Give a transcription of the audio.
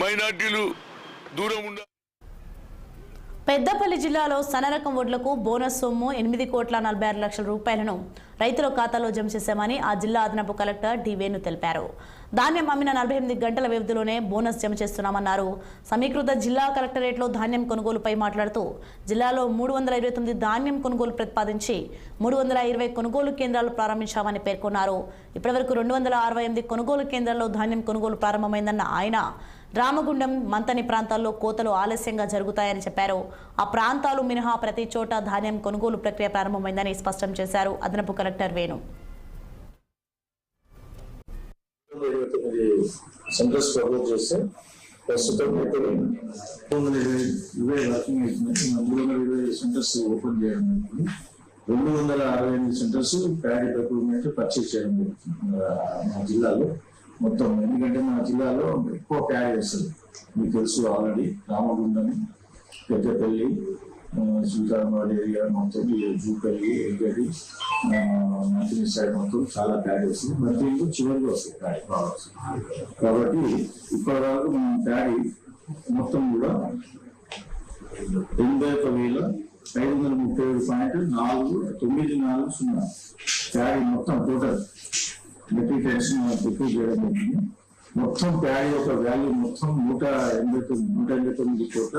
మైనార్టీలు దూరం ఉండాలి. పెద్దపల్లి జిల్లాలో సన్నరకం వడ్లకు బోనస్ సొమ్ము 8,46 లక్షల రూపాయలను రైతుల ఖాతాలో జమ చేశామని ఆ జిల్లా అదనపు కలెక్టర్ డి వేణు తెలిపారు. ధాన్యం అమ్మిన 48 గంటల వ్యవధిలోనే బోనస్ జమ చేస్తున్నామన్నారు. సమీకృత జిల్లా కలెక్టరేట్లో ధాన్యం కొనుగోలుపై మాట్లాడుతూ జిల్లాలో 329 ధాన్యం కొనుగోలు ప్రతిపాదించి 320 కొనుగోలు కేంద్రాలు ప్రారంభించామని పేర్కొన్నారు. ఇప్పటివరకు 268 కొనుగోలు కేంద్రాల్లో ధాన్యం కొనుగోలు ప్రారంభమైందన్న ఆయన రామగుండం మంతని ప్రాంతాల్లో కోతలు ఆలస్యంగా జరుగుతాయని చెప్పారు. ఆ ప్రాంతాలు మినహా ప్రతి చోట ధాన్యం కొనుగోలు ప్రక్రియ ప్రారంభమైందని స్పష్టం చేశారు అదనపు కలెక్టర్ వేణు. సెంటర్స్ ప్రపోజ్ చేస్తే ప్రస్తుతం 320 సెంటర్స్ ఓపెన్ చేయడం, 268 సెంటర్స్ ప్యాడీ ప్రొక్యూర్మెంట్ పర్చేజ్ చేయడం మా జిల్లాలో మొత్తం. ఎందుకంటే మన జిల్లాలో ఎక్కువ ప్యాడీ వస్తుంది, మీకు తెలుసు ఆల్రెడీ. రామగుండం, పెద్దపల్లి, సుల్తానాబాద్ ఏరియా మొత్తం, జూపల్లి, ఎగ్గడి, మంత్రి సైడ్ మొత్తం చాలా ప్యాడీ వస్తుంది. మంత్రి చివరిగా వస్తుంది ప్యాడీ ప్రాడక్ట్స్. కాబట్టి ఇప్పటి వరకు మనం ప్యాడీ మొత్తం కూడా 81,537.490 ప్యాడీ మొత్తం టోటల్ మెటీరియల్స్ ప్రొక్యూర్ చేయడం జరిగింది. మొత్తం ప్యాడీ యొక్క వాల్యూ మొత్తం 189 కోట్ల